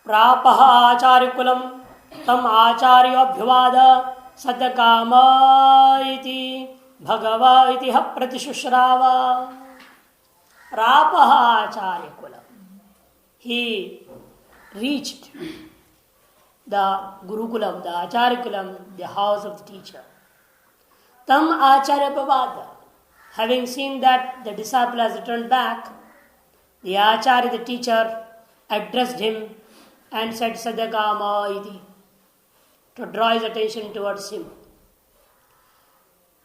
प्रापः आचार्यकुलं तम आचार्योऽभ्युवाद सत्यकाम इति भगव इति प्रतिशुश्राव. प्रापः आचार्यकुलं. He reached the Gurukulam, the Acharyakulam, the house of the teacher. Tam Acharya Bhavada. Having seen that the disciple has returned back, the Acharya, the teacher, addressed him and said Sadyakama iti, to draw his attention towards him.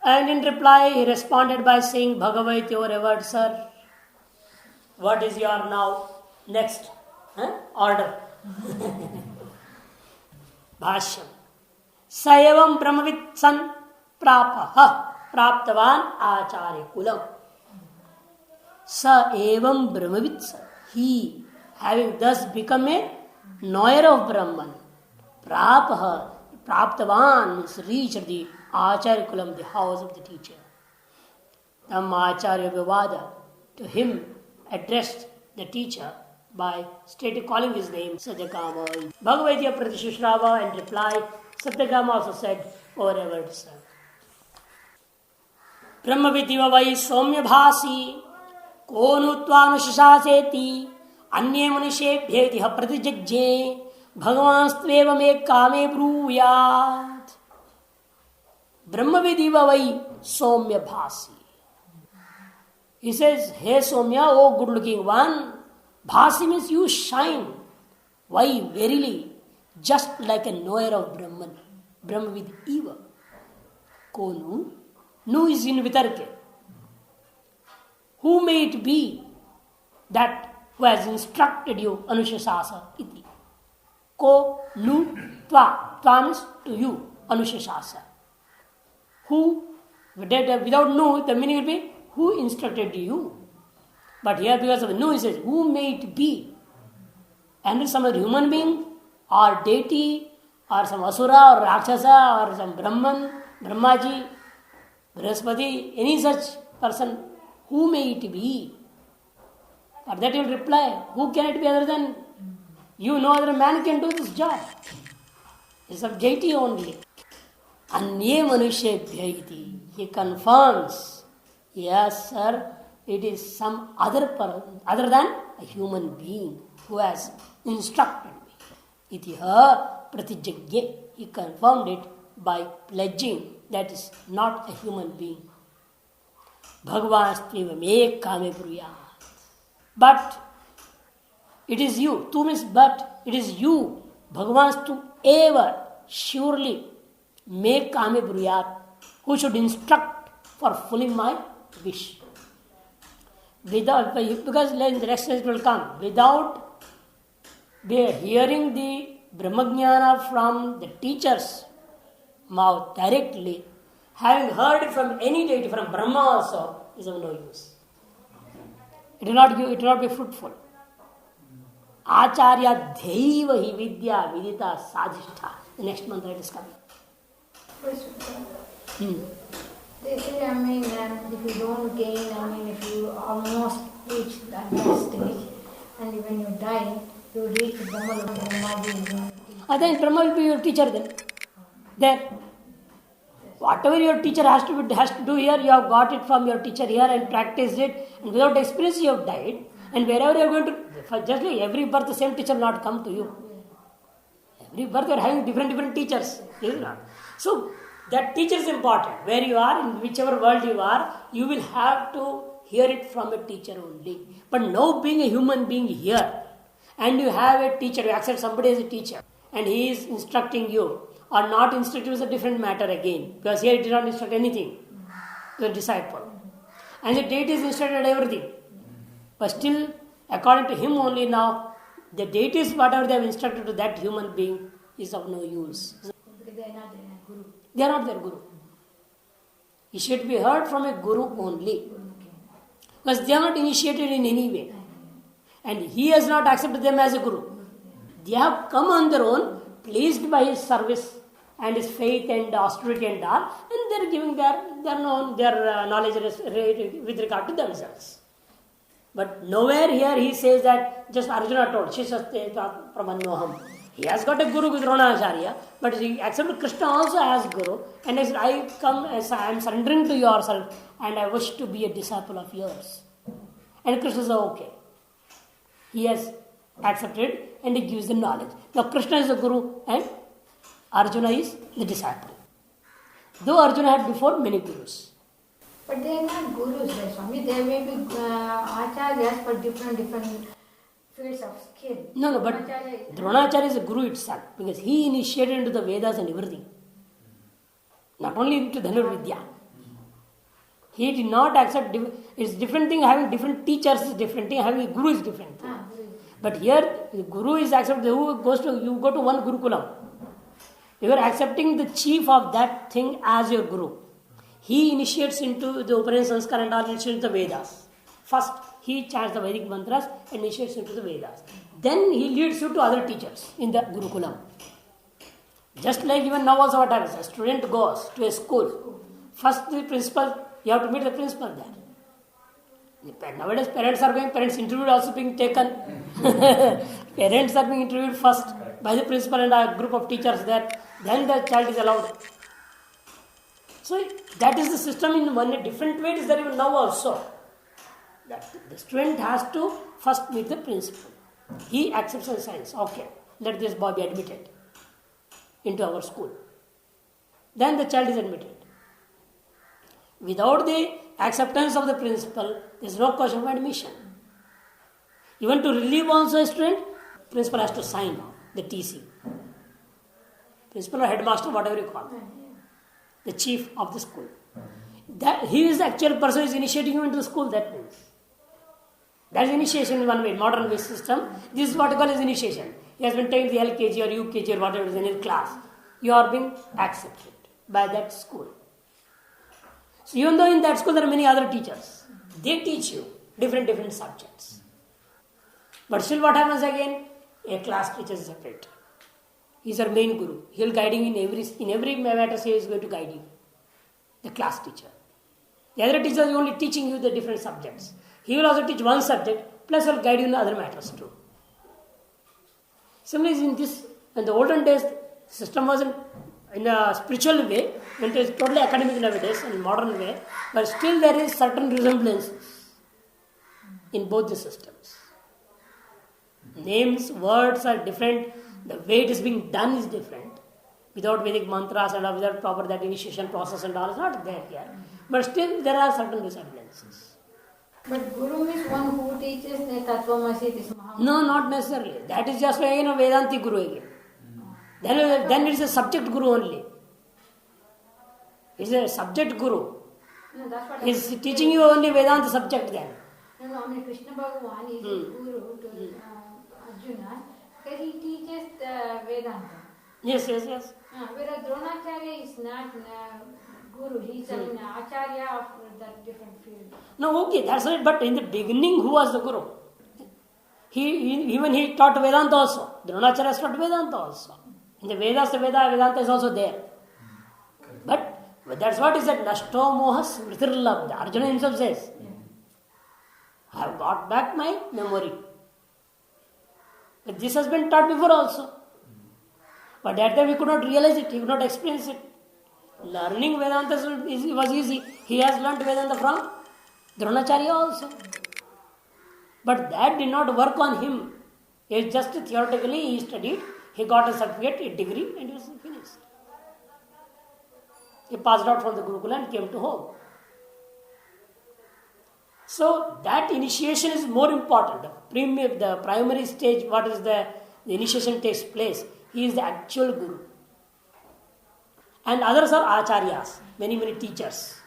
And in reply, he responded by saying, Bhagavati, your revered sir, what is your now next order? Bhashyam. Sayavam Brahmavit san prapaha praptavan acharya kulam. Sa evam Brahmavit san. He, having thus become a knower of Brahman, prapaha, praptavan means reached the acharya kulam, the house of the teacher. Tam acharya vivada, to him addressed the teacher by calling his name Satyakama. Bhagavati Pratishushrawa, and reply, Satyakama also said, O revered sir. Brahmavidiva vai soumya bhasi ko nutvanushaseti अन्ये मनुष्येभ्येतिह प्रतिजज्ञे भगवांस्त्वेव मे कामे ब्रूयात्. ब्रह्मविदिव वै सौम्य भासी. He says, hey Soumya, oh good looking one, bhasi means you shine. Why? Verily, just like a knower of Brahman. Brahmavid eva. Konu? Nu is in vitarke. Who may it be that who has instructed you, Anushasasa iti. Ko nu tva. Tva means to you, Anushasasa. Who, without nu, the meaning will be who instructed you. But here because of nu, he says, who may it be? And some other human being, or deity, or some asura, or rakshasa, or some Brahman, Brahmaji, Brihaspati, any such person, who may it be? For that he will reply, who can it be other than you? No other man can do this job. It's of deity only. Anye manushebhya iti. He confirms, yes sir, it is some other person, other than a human being who has instructed me. Itiha pratijagye. He confirmed it by pledging that is not a human being. Bhagavanstveva me kame bruyat. But it is you. Tu means but. It is you. Bhagavanstu eva surely me kame bruyat, who should instruct for fulfilling my wish. Without, because the next stage will come. Without hearing the Brahmajnana from the teacher's mouth directly, having heard it from any deity, from Brahma also, is of no use. It will not be fruitful. Acharya dhaiva hi vidya vidita sadhishtha. The next mantra it is coming. They say, if you don't gain, if you almost reach that stage, and when you die, you reach Brahma Brahmaji. Then Brahma will be your teacher then. There. Whatever your teacher has to do here, you have got it from your teacher here and practiced it, and without experience you have died. And wherever you are going to, just like every birth, the same teacher will not come to you. Every birth you are having different teachers. Is it not? So that teacher is important. Where you are, in whichever world you are, you will have to hear it from a teacher only. But now being a human being here, and you have a teacher, you accept somebody as a teacher, and he is instructing you, or not instructed is a different matter again. Because here he did not instruct anything to the disciple. And the deity is instructed everything. But still, according to him only now, the deities, whatever they have instructed to that human being, is of no use. Because they are not their guru. They are not their guru. It should be heard from a guru only. Because they are not initiated in any way. And he has not accepted them as a guru. They have come on their own, pleased by his service and his faith and austerity and all, and they are giving their knowledge with regard to themselves. But nowhere here he says that just Arjuna told, Shishaste Pramannoham. He has got a guru with Dronacharya, but he accepted Krishna also as guru, and he said, I come as I am surrendering to yourself, and I wish to be a disciple of yours. And Krishna says, okay. He has accepted and he gives the knowledge. Now Krishna is the guru and Arjuna is the disciple. Though Arjuna had before many gurus. But they are not gurus, right, Swami? They may be acharyas for different fields of skill. No, but Dronacharya is a guru itself because he initiated into the Vedas and everything. Not only into Dhanurvidya. He did not accept, it's different thing, having different teachers is different thing, having a guru is different thing. But here, the guru is accepted, you go to one Gurukulam. You are accepting the chief of that thing as your guru. He initiates into the Upanishad Sanskar and all initiates the Vedas. First, he chants the Vedic mantras and initiates into the Vedas. Then he leads you to other teachers in the Gurukulam. Just like even now also what happens, a student goes to a school. First the principal, you have to meet the principal there. Nowadays parents interview also being taken. Parents are being interviewed first by the principal and a group of teachers there. Then the child is allowed. So that is the system in one different way. It is there even now also. That the student has to first meet the principal. He accepts and signs. Okay, let this boy be admitted into our school. Then the child is admitted. Without the acceptance of the principal, there is no question of admission. Even to relieve also a student, principal has to sign the TC. Principal or headmaster, whatever you call, the chief of the school. That he is the actual person who is initiating you into the school. That means that is initiation in one way. Modern way system. This is what you call as initiation. He has been taken the LKG or UKG or whatever is in his class. You are being accepted by that school. So even though in that school there are many other teachers, they teach you different subjects. But still what happens again? A class teacher is separate. He is our main guru. He will guide you in every matter. He is going to guide you. The class teacher. The other teacher is only teaching you the different subjects. He will also teach one subject, plus will guide you in other matters too. Similarly, in the olden days, the system was in a spiritual way, when it is totally academic nowadays, in modern way, but still there is certain resemblances in both the systems. Names, words are different, the way it is being done is different. Without Vedic mantras and without proper that initiation process and all is not there here. But still there are certain resemblances. But Guru means one who teaches the Tattvamasi, this Mahamudra. No, not necessarily. That is just again a Vedanti Guru again. Then it is a subject Guru only. It is a subject Guru. No, that's what he is teaching you only Vedanta subject then. No, I mean Krishna Bhagavan is a Guru to Arjuna, because he teaches the Vedanta. Yes. Whereas Dronacharya is not Guru, he is an Acharya of that different field. No, okay, that's right. But in the beginning, who was the Guru? He taught Vedanta also. Dronacharya taught Vedanta also. In the Vedas, Vedanta is also there. But that's what is that Nashto Moha Smritirlabdha. Arjuna himself says, I have got back my memory. But this has been taught before also. But that time we could not realize it, he could not experience it. Learning Vedanta was easy. He has learnt Vedanta from Dronacharya also. But that did not work on him. It just theoretically he studied, he got a certificate, a degree, and he was finished. He passed out from the Gurukula and came to home. So that initiation is more important. The primary stage, what is the initiation takes place. He is the actual Guru. And others are acharyas, many teachers.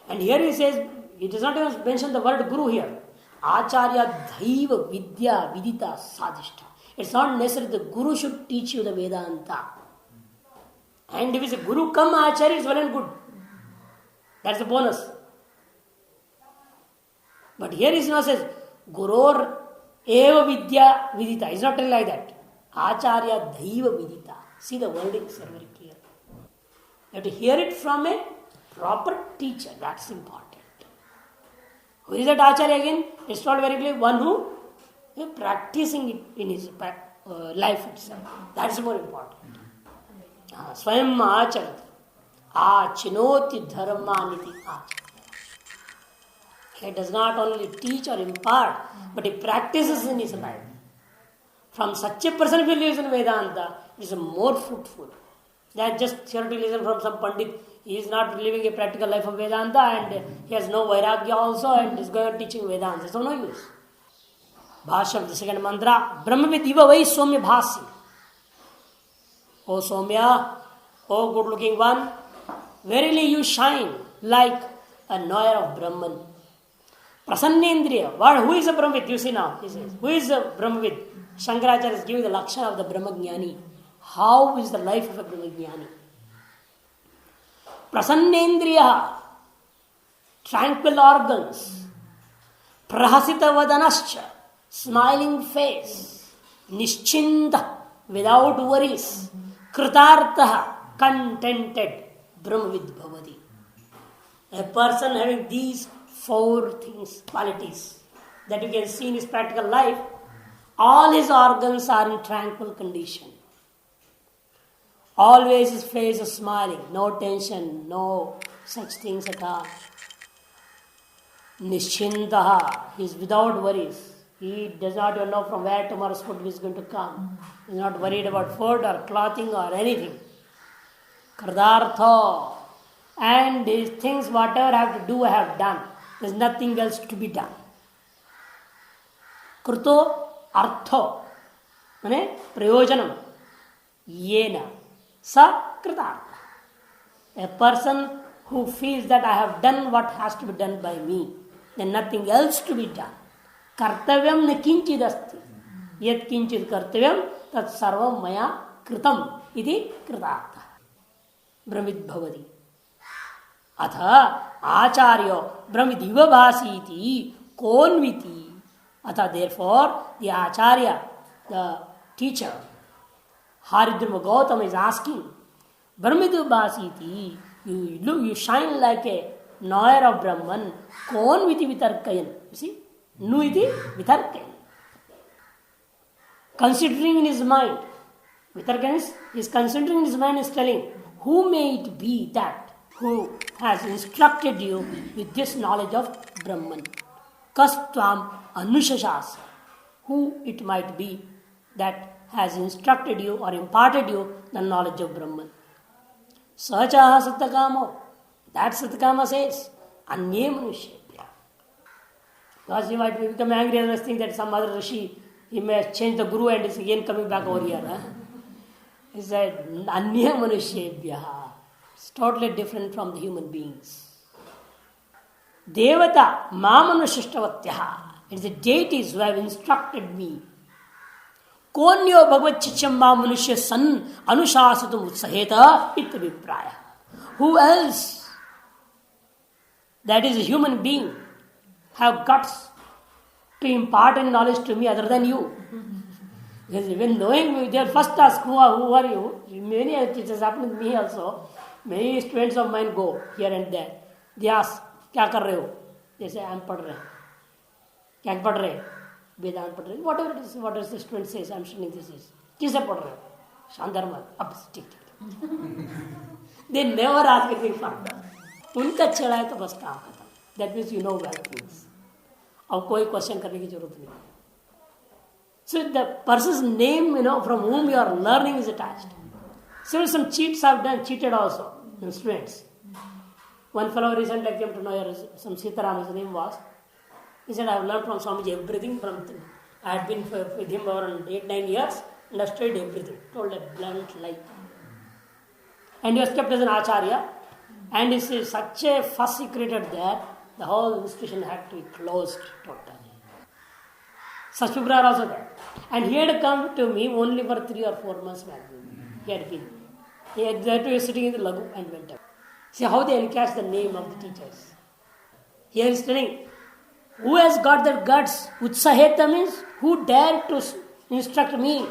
And here he says, he does not even mention the word Guru here. Acharya dhaiva vidya vidita sadhishta. It's not necessary the Guru should teach you the Vedanta. And if it's a Guru come Acharya, it's well and good. That's the bonus. But here he says, Guror eva vidya vidita. It's not like that. Acharya dhaiva vidita. See the wordings are very clear. You have to hear it from a proper teacher. That's important. Who is that Acharya again? It's not very clear. One who is practicing it in his life itself. That's more important. Swayam acharat. Achinoti dharmaniti acharat. He does not only teach or impart, but he practices in his life. From such a person who lives in Vedanta, it is more fruitful than just theoreticalism from some Pandit. He is not living a practical life of Vedanta and he has no Vairagya also and is going on teaching Vedanta. So no use. Bhashya of the second mantra, Brahmavid iva vai Somya bhasi. O Somya, O good looking one, verily you shine like a knower of Brahman. Prasannendriya. Who is a Brahmavid? You see now. He says, who is a Brahmavid? Shankaracharya is giving the lakshana of the Brahmagyani. How is the life of a Brahmagyani? Prasannendriya. Tranquil organs. Prahasita vadanascha. Smiling face. Nischinta. Without worries. Kritartha. Contented. Brahmavid bhavati. A person having these four things, qualities that you can see in his practical life, all his organs are in tranquil condition. Always his face is smiling, no tension, no such things at all. Nischintaha, he is without worries. He does not even know from where tomorrow's food is going to come. He is not worried about food or clothing or anything. Kritartha, and these things, whatever I have to do, I have done. There is nothing else to be done. Kruto artho, prayojanam, yena, sa kritartha. A person who feels that I have done what has to be done by me, then nothing else to be done. Kartavyam na kinchid asti. Yat kinchid kartavyam, tat sarvam maya kritam, iti kritartha. Brahmid bhavati. Atha acharyo brahmidiva bhasiti konviti. Atha, therefore, the acharya, the teacher, Haridruma Gautama is asking, brahmidiva bhasiti, you shine like a knower of Brahman, konviti vitarkayan. You see? Nuiti vitarkayan. Considering in his mind, vitarkayan is considering in his mind, is telling, who may it be that who has instructed you with this knowledge of Brahman? Kastvam anushashasa. Who it might be that has instructed you or imparted you the knowledge of Brahman? Sachaha satyakamo. That Satyakama says, Anye manushebhya. Because he might become angry and think that some other Rishi, he may change the Guru and is again coming back over here. He said, Anye manushebhya. It's totally different from the human beings. Devata mamanushishtavatyah. It's the deities who have instructed me. Konyo bhagavad chicham mamanusya san anushasatum utsaheta ityavipraya. Who else that is a human being have guts to impart any knowledge to me other than you? Because even knowing me, their first ask, who are you? Many teachers happen with me also. Many students of mine go here and there. They ask, क्या कर रहे हो? They say, I am पढ़ रहे. क्या पढ़ रहे? वेदांत पढ़ रहे. Whatever it is, what does the student says, I am studying this is. किसे पढ़ रहे हो? शांधर्मा. अब ठीक. They never ask anything further. उनका चला है तो बस काम खत्म. That means you know well things. अब कोई क्वेश्चन करने की जरूरत नहीं. So the person's name, from whom you are learning is attached. So some cheats have done, cheated also in students. One fellow recently came to know here, some Sitaram, his name was. He said, I have learned from Swamiji everything from him. I had been with him around 8-9 years and I studied everything. Told a blunt lie. And he was kept as an acharya. And he said, such a fuss he created there, the whole institution had to be closed totally. Such people are also there. And he had come to me only for 3 or 4 months back. He had been. He had to be sitting in the lagu and went up. See how they encashed the name of the teachers. Here he is telling, who has got that guts? Utsaheta means, who dared to instruct me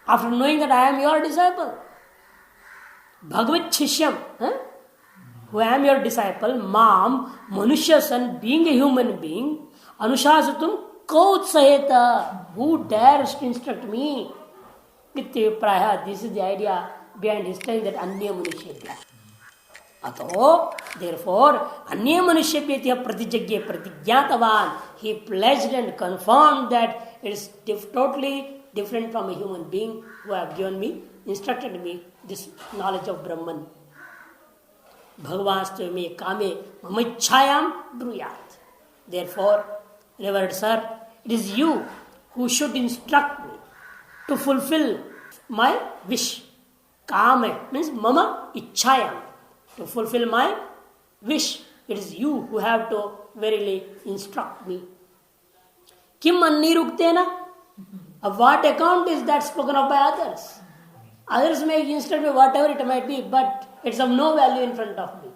after knowing that I am your disciple? Bhagavad Shishyam. who am your disciple, Mam, Manushya son, being a human being, Anushasitum Kautsaheta, who dares to instruct me? Praya, this is the idea behind his telling that Anya Manushya. Ato, therefore, Anya Manushya Pratijagya Pratigyatavan, he pledged and confirmed that it is totally different from a human being who have given me, instructed me this knowledge of Brahman. Bhagavanstu me kame mamaichayam bruyat. Therefore, revered sir, it is you who should instruct me to fulfill my wish. Kame means mama ichayam. To fulfill my wish, it is you who have to verily instruct me. Kim aniruktena? Of what account is that spoken of by others? Others may instruct me whatever it might be, but it's of no value in front of me.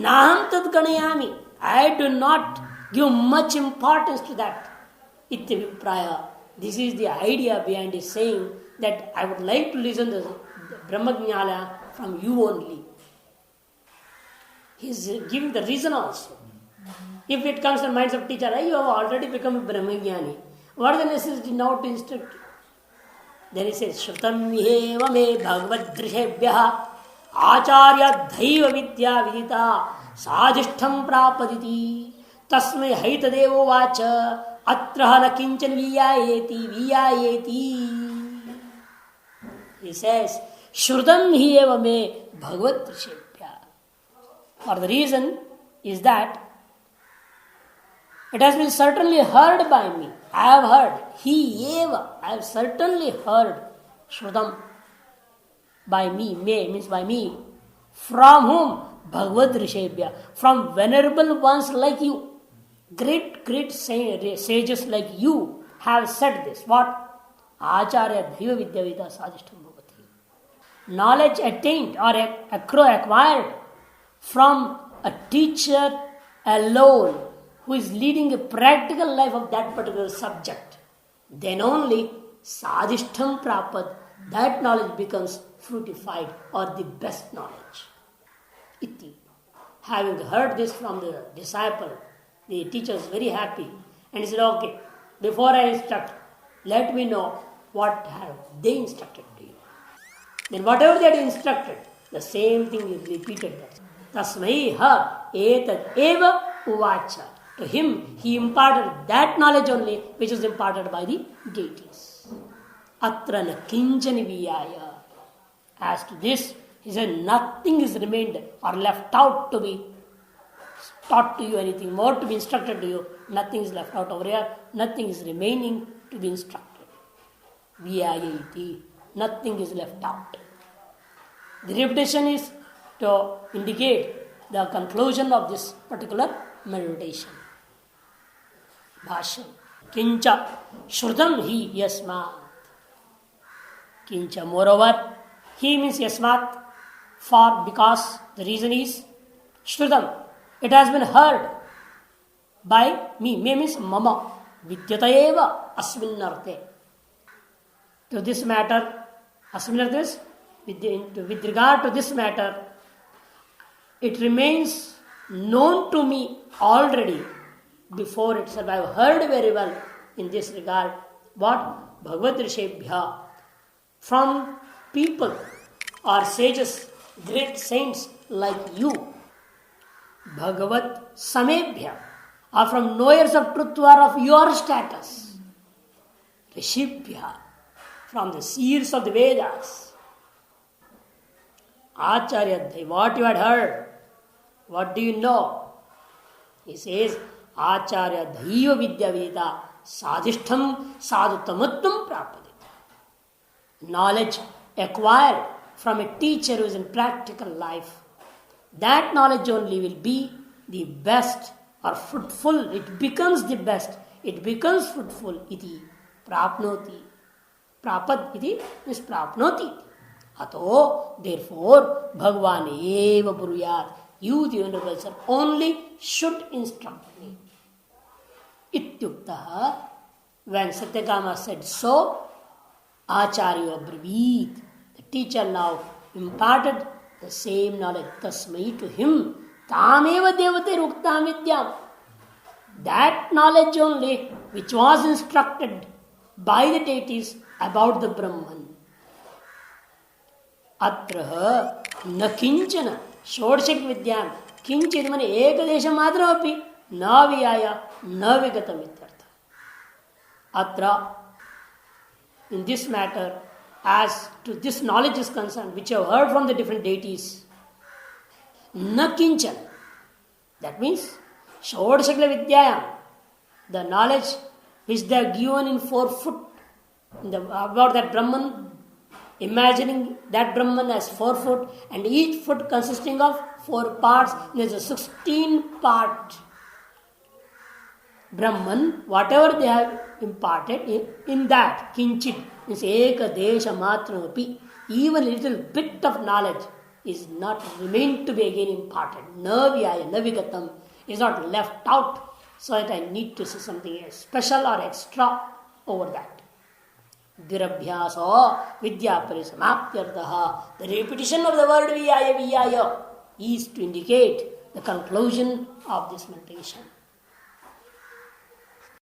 Naham tad ganayami. I do not give much importance to that. Ityavipraya. This is the idea behind his saying that I would like to listen to Brahmajnana from you only. He is giving the reason also. If it comes to the minds of teacher, you have already become a Brahmajnani. What is the necessity now to instruct? Then he says, Shrutam eva me bhagavad drishebhya acharya dhaiva vidya vidita sadhishtham prapaditi tasmai haitadevo vacha atraha na kinchan viyayeti. He says, Shrutam eva me bhagavad drishebhya. For the reason is that it has been certainly heard by me. I have heard. He eva. I have certainly heard. Shrutam. By me. Me means by me. From whom? Bhagavad Rishebhya. From venerable ones like you. Great sages like you have said this. What? Acharya Dhaiva Vidya Vida Sadhishtam Bhavati. Knowledge attained or acquired from a teacher alone, who is leading a practical life of that particular subject, then only sadhishtham prapad, that knowledge becomes fruitified or the best knowledge. Iti. Having heard this from the disciple, the teacher is very happy and he said, okay, before I instruct, let me know what have they instructed to you. Then whatever they had instructed, the same thing is repeated. Tasmai ha etad eva uvacha. To him, he imparted that knowledge only which is imparted by the deities. Atra na kinchani viyaya. As to this, he said, nothing is remained or left out to be taught to you, anything more to be instructed to you. Nothing is left out over here. Nothing is remaining to be instructed. Viyaya iti. Nothing is left out. The repetition is to indicate the conclusion of this particular meditation. Bhashya. Kincha Shrutam hi yasmat. Kincha, moreover, he means yasmat, for, because, the reason is Shrutam. It has been heard by me. Me means mama. Vidyata eva asminnarte. To this matter, asminnarte is with regard to this matter, it remains known to me already before itself. I have heard very well in this regard what Bhagavad Rishebhya, from people or sages, great saints like you, Bhagavad Samebhya, are from knowers of truth who are of your status, Rishibhya, from the seers of the Vedas, Acharya, what you had heard, what do you know? He says, Acharya Dhaiva Vidya Veda Sadhishtham Sadhutamattam Prapadita. Knowledge acquired from a teacher who is in practical life, that knowledge only will be the best or fruitful. It becomes the best. It becomes fruitful. Iti prapnoti. Prapad iti is prapnoti. Ato, therefore, Bhagavan eva bruyat. You, the Venerable Sir, only should instruct me. Ityuktaha. When Satyakama said so, Acharya Brahvit, the teacher now imparted The same knowledge, tasmai, to him, tameva devate ruktam vidyam. That knowledge only which was instructed by the deities about the Brahman. Atra na kinchana षोडशिक विद्यां किंचित मन एक देश मात्रमपि न विहाय न विगतम इत्यर्थ. अत्र in this matter, as to this knowledge is concerned, which you have heard from the different deities, na kinchan, that means षोडशकल विद्यायां, the knowledge which they are given in 4 foot about that Brahman, imagining that Brahman as 4 foot and each foot consisting of 4 parts, there is a 16 part Brahman, whatever they have imparted in that kinchit is eka desha matramapi, even a little bit of knowledge is not remained to be again imparted. Naviyaya, navigatam is not left out, so that I need to say something special or extra over that. Dirabhyasa vidya parisamaptyartha. The repetition of the word viyaya is to indicate the conclusion of this meditation.